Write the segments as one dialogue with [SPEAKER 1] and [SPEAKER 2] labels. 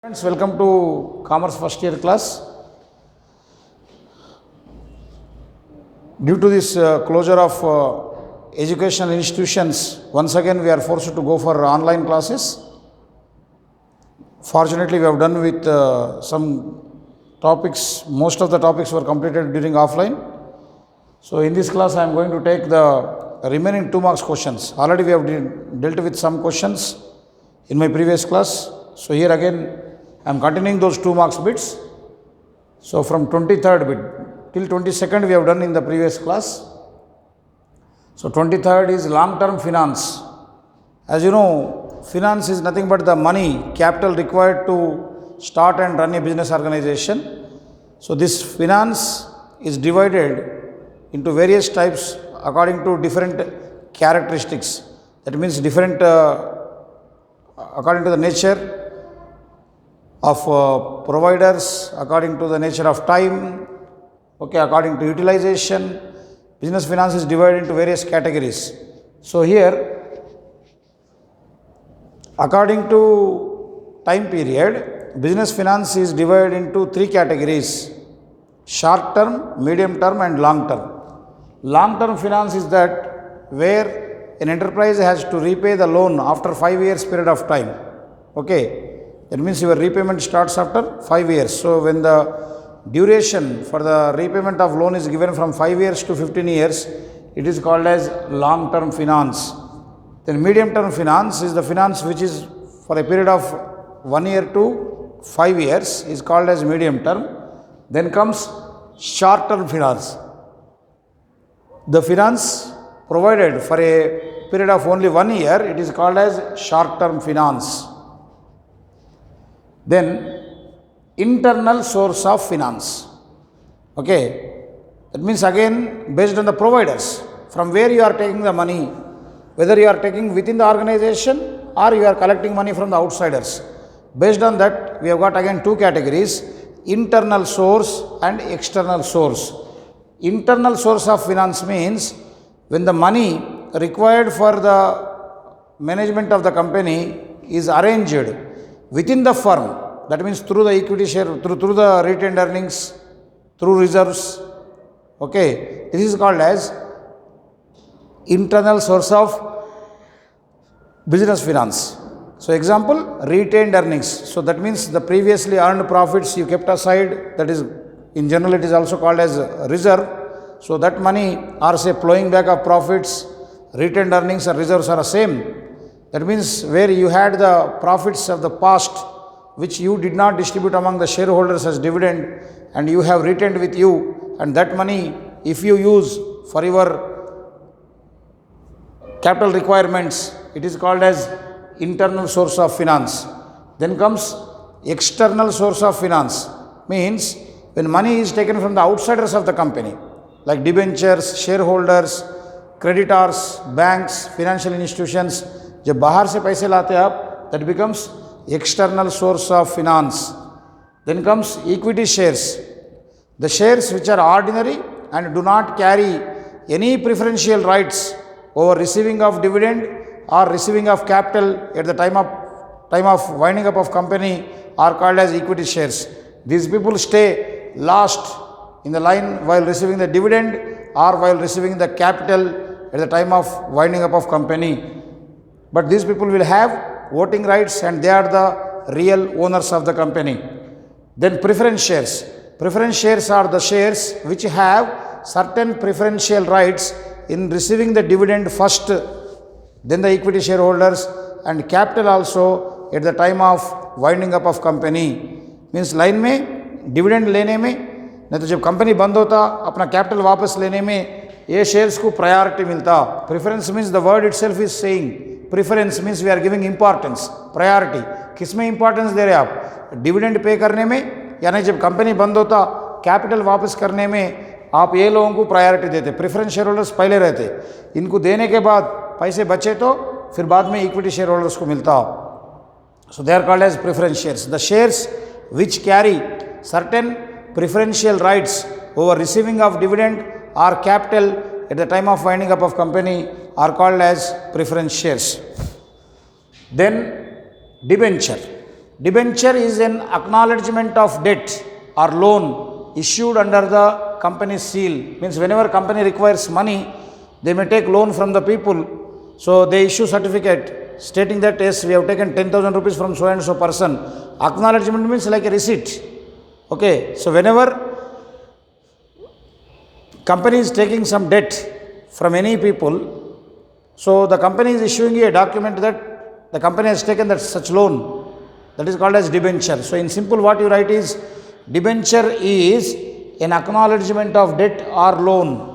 [SPEAKER 1] Friends, welcome to Commerce first year class. Due to this closure of educational institutions, once again we are forced to go for online classes. Fortunately, we have done with some topics, most of the topics were completed during offline. So in this class, I am going to take the remaining 2 marks questions. Already we have dealt with some questions in my previous class. So here again, I am continuing those 2 marks bits. So from 23rd bit till 22nd we have done in the previous class. So 23rd is long-term finance. As you know, finance is nothing but the money, capital required to start and run a business organization. So this finance is divided into various types according to different characteristics. That means different according to the nature of providers, according to the nature of time, according to utilization. Business finance is divided into various categories. So here, according to time period, business finance is divided into 3 categories: short term, medium term and long term. Long term finance is that where an enterprise has to repay the loan after 5 years period of time. That means your repayment starts after 5 years. So when the duration for the repayment of loan is given from 5 years to 15 years, it is called as long term finance. Then medium term finance is the finance which is for a period of 1 year to 5 years, is called as medium term. Then comes short term finance. The finance provided for a period of only 1 year, it is called as short term finance. Then internal source of finance. That means again based on the providers, from where you are taking the money, whether you are taking within the organization or you are collecting money from the outsiders. Based on that, we have got again 2 categories: internal source and external source. Internal source of finance means when the money required for the management of the company is arranged within the firm, that means through the equity share, through the retained earnings, through reserves. This is called as internal source of business finance. So example, retained earnings. So that means the previously earned profits you kept aside, that is in general it is also called as reserve. So that money, or say plowing back of profits, retained earnings or reserves are the same. That means where you had the profits of the past which you did not distribute among the shareholders as dividend and you have retained with you, and that money if you use for your capital requirements, it is called as internal source of finance. Then comes external source of finance, means when money is taken from the outsiders of the company like debentures, shareholders, creditors, banks, financial institutions. जब बाहर से पैसे लाते आप, that becomes external source of finance. Then comes equity shares. The shares which are ordinary and do not carry any preferential rights over receiving of dividend or receiving of capital at the time of winding up of company are called as equity shares. These people stay last in the line while receiving the dividend or while receiving the capital at the time of winding up of company. But these people will have voting rights and they are the real owners of the company. Then preference shares. Preference shares are the shares which have certain preferential rights in receiving the dividend first, then the equity shareholders and capital also at the time of winding up of company. Means line में dividend लेने में, नहीं तो जब company बंद होता अपना capital वापस लेने में ये शेयर्स को प्रायोरिटी मिलता. Preference means the word itself is saying, preference means we are giving importance. Priority किस में इंपॉर्टेंस दे रहे आप? डिविडेंड पे करने में, यानी जब कंपनी बंद होता कैपिटल वापस करने में आप ये लोगों को प्रायोरिटी देते. प्रेफरेंस शेयर होल्डर्स पहले रहते, इनको देने के बाद पैसे बचे तो फिर बाद में इक्विटी शेयर होल्डर्स को मिलता. So they are called as preference shares. The shares which carry certain preferential rights over receiving of dividend or capital at the time of winding up of company are called as preference shares. Then debenture. Debenture is an acknowledgement of debt or loan issued under the company's seal. Means whenever company requires money, they may take loan from the people. So they issue certificate stating that yes, we have taken 10,000 rupees from so and so person. Acknowledgement means like a receipt. Okay, so whenever company is taking some debt from any people, so the company is issuing you a document that the company has taken that such loan. That is called as debenture. So in simple, what you write is debenture is an acknowledgement of debt or loan.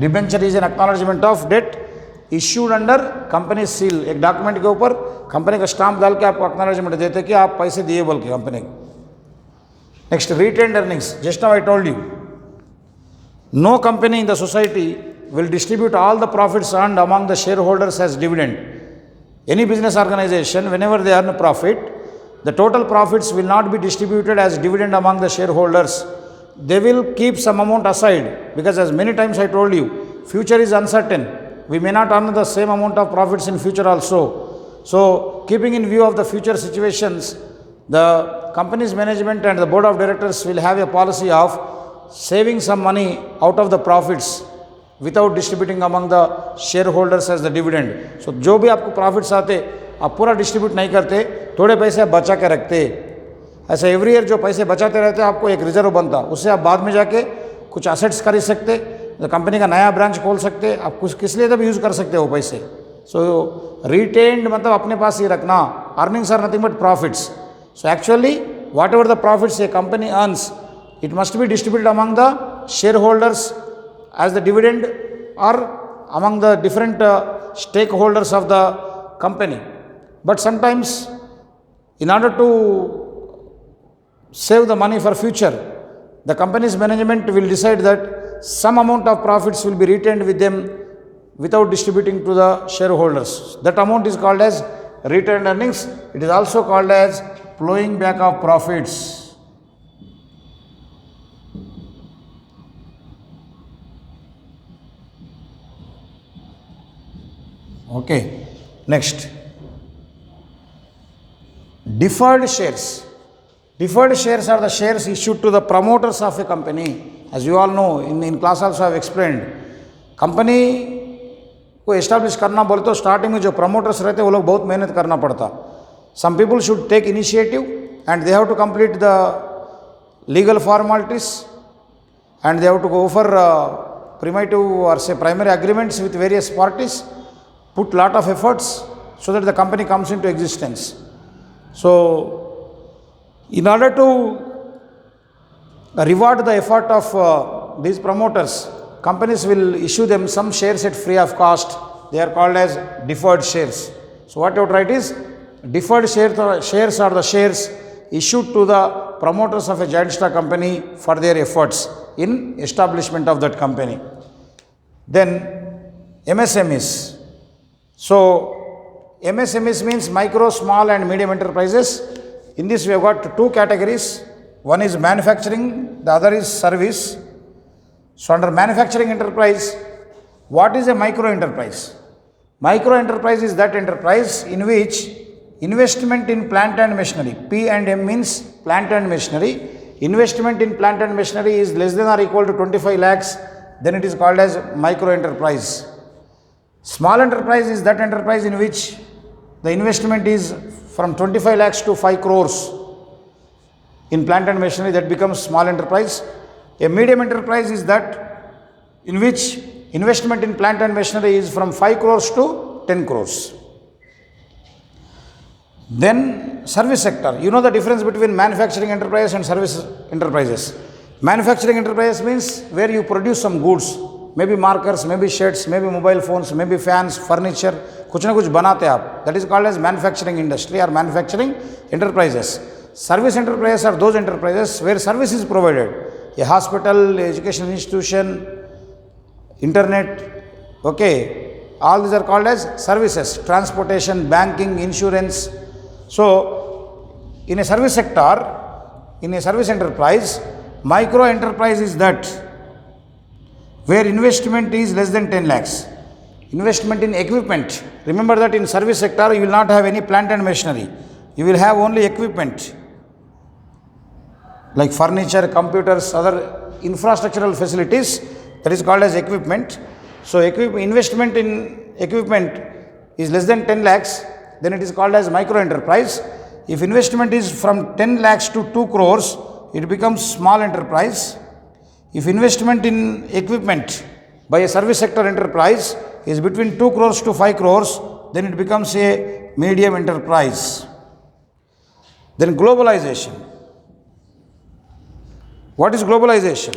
[SPEAKER 1] Debenture is an acknowledgement of debt issued under company seal. एक document के ऊपर company का stamp डाल के आपको acknowledgement देते कि आप पैसे दिए बोल के company. Next, retained earnings. Just now I told you, no company in the society will distribute all the profits earned among the shareholders as dividend. Any business organization, whenever they earn a profit, the total profits will not be distributed as dividend among the shareholders. They will keep some amount aside, because as many times I told you, future is uncertain. We may not earn the same amount of profits in future also. So keeping in view of the future situations, the company's management and the board of directors will have a policy of saving some money out of the profits without distributing among the shareholders as the dividend. So जो भी आपको profits आते आप पूरा distribute नहीं करते, थोड़े पैसे आप बचा के रखते. ऐसा एवरी ईयर जो पैसे बचाते रहते आपको एक रिजर्व बनता, उससे आप बाद में जाके कुछ असेट्स खरीद सकते, कंपनी का नया ब्रांच खोल सकते, आप कुछ किस लिए तब यूज़ कर सकते हो पैसे. सो रिटेन्ड मतलब अपने पास ही रखना. Earnings are nothing but profits. So actually whatever the profits a company earns, it must be distributed among the shareholders as the dividend or among the different stakeholders of the company. But sometimes in order to save the money for future, the company's management will decide that some amount of profits will be retained with them without distributing to the shareholders. That amount is called as retained earnings. It is also called as plowing back of profits. Okay, next, deferred shares. Deferred shares are the shares issued to the promoters of a company. As you all know, in class also I have explained. Company को establish करना बोले तो starting में जो promoters रहते हैं वो लोग बहुत मेहनत करना पड़ता. Some people should take initiative and they have to complete the legal formalities and they have to go for primitive or say primary agreements with various parties, put lot of efforts so that the company comes into existence. So in order to reward the effort of these promoters, companies will issue them some shares at free of cost. They are called as deferred shares. So what you write is deferred shares are the shares issued to the promoters of a joint stock company for their efforts in establishment of that company. Then MSMEs. So MSMEs means micro, small and medium enterprises. In this we have got two categories. One is manufacturing, the other is service. So under manufacturing enterprise, what is a micro enterprise? Micro enterprise is that enterprise in which investment in plant and machinery, P and M means plant and machinery. Investment in plant and machinery is less than or equal to 25 lakhs, then it is called as micro enterprise. Small enterprise is that enterprise in which the investment is from 25 lakhs to 5 crores in plant and machinery, that becomes small enterprise. A medium enterprise is that in which investment in plant and machinery is from 5 crores to 10 crores. Then service sector. You know the difference between manufacturing enterprise and service enterprises. Manufacturing enterprise means where you produce some goods, maybe markers, maybe shirts, maybe mobile phones, maybe fans, furniture, कुछ ना कुछ बनाते आप. That is called as manufacturing industry or manufacturing enterprises. Service enterprises are those enterprises where service is provided. A hospital, education institution, internet, okay, all these are called as services. Transportation, banking, insurance. So, in a service sector, in a service enterprise, micro enterprise is that where investment is less than 10 lakhs. Investment in equipment. Remember that in service sector, you will not have any plant and machinery. You will have only equipment like furniture, computers, other infrastructural facilities. That is called as equipment. So, investment in equipment is less than 10 lakhs, then it is called as micro enterprise. If investment is from 10 lakhs to 2 crores, it becomes small enterprise. If investment in equipment by a service sector enterprise is between 2 crores to 5 crores, then it becomes a medium enterprise. Then globalization. What is globalization?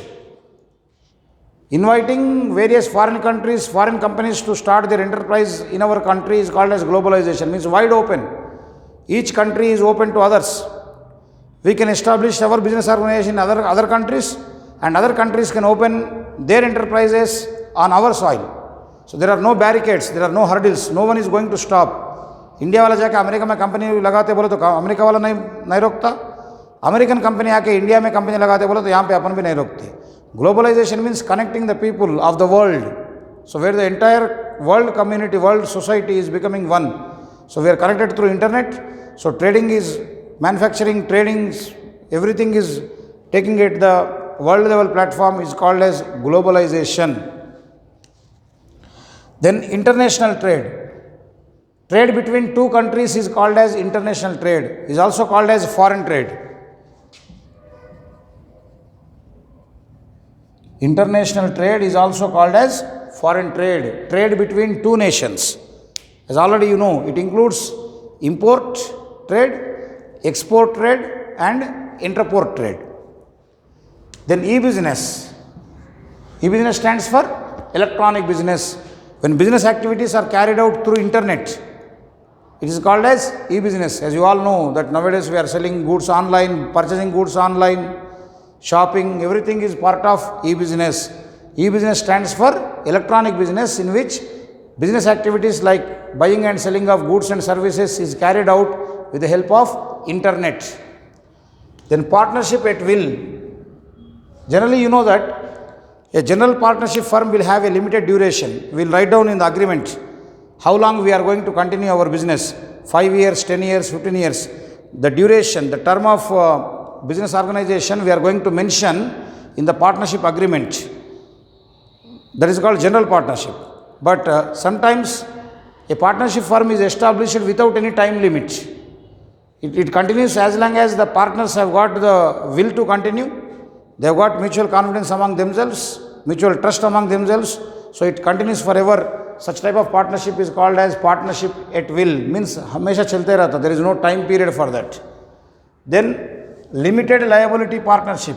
[SPEAKER 1] Inviting various foreign countries, foreign companies to start their enterprise in our country is called as globalization, means wide open. Each country is open to others. We can establish our business organization in other countries, and other countries can open their enterprises on our soil. So there are no barricades, there are no hurdles, no one is going to stop. India वाला जाके America में company लगाते बोले तो America वाला नहीं रोकता. American company आके इंडिया में कंपनी लगाते बोले तो यहाँ पे अपन भी नहीं रोकते. Globalization means connecting the people of the world. So where the entire world community, world society is becoming one. So we are connected through internet. So trading is, manufacturing, trading, everything is taking it the world level platform is called as globalization. Then international trade. Trade between two countries is called as international trade, is also called as foreign trade. International trade is also called as foreign trade, trade between two nations. As already you know, it includes import trade, export trade and interport trade. Then EBusiness. EBusiness stands for electronic business. When business activities are carried out through internet, it is called as EBusiness. As you all know that nowadays we are selling goods online, purchasing goods online, shopping, everything is part of EBusiness. EBusiness stands for electronic business, in which business activities like buying and selling of goods and services is carried out with the help of internet. Then partnership at will. Generally you know that a general partnership firm will have a limited duration. We will write down in the agreement how long we are going to continue our business, 5 years, 10 years, 15 years. The duration, the term of business organization we are going to mention in the partnership agreement. That is called general partnership. But sometimes a partnership firm is established without any time limit. It continues as long as the partners have got the will to continue. They have got mutual confidence among themselves, mutual trust among themselves. So it continues forever. Such type of partnership is called as partnership at will. Means hamesha chalte rehta. There is no time period for that. Then limited liability partnership.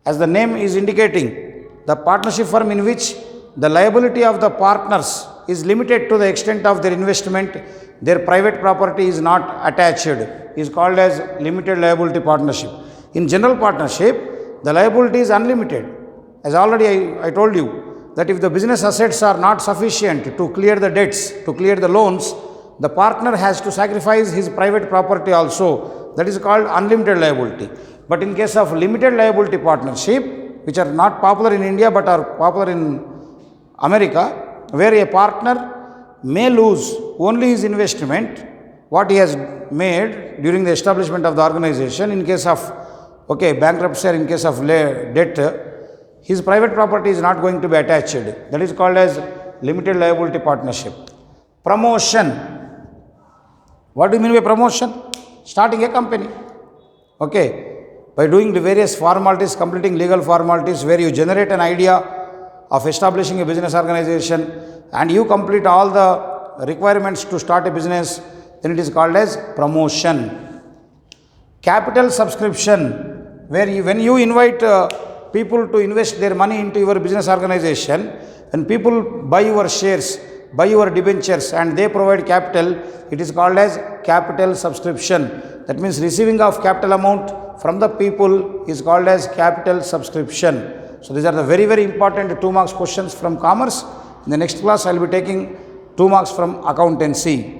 [SPEAKER 1] As the name is indicating, the partnership firm in which the liability of the partners is limited to the extent of their investment, their private property is not attached, is called as limited liability partnership. In general partnership, the liability is unlimited. As already I told you that if the business assets are not sufficient to clear the debts, to clear the loans, the partner has to sacrifice his private property also. That is called unlimited liability. But in case of limited liability partnership, which are not popular in India but are popular in America, where a partner may lose only his investment, what he has made during the establishment of the organization, in case of bankruptcy or in case of debt, his private property is not going to be attached. That is called as limited liability partnership. Promotion. What do you mean by promotion? Starting a company. By doing the various formalities, completing legal formalities, where you generate an idea of establishing a business organization and you complete all the requirements to start a business, then it is called as promotion. Capital subscription. When you invite people to invest their money into your business organization, when people buy your shares, buy your debentures and they provide capital, it is called as capital subscription. That means receiving of capital amount from the people is called as capital subscription. So these are the very, very important 2 marks questions from commerce. In the next class, I will be taking 2 marks from accountancy.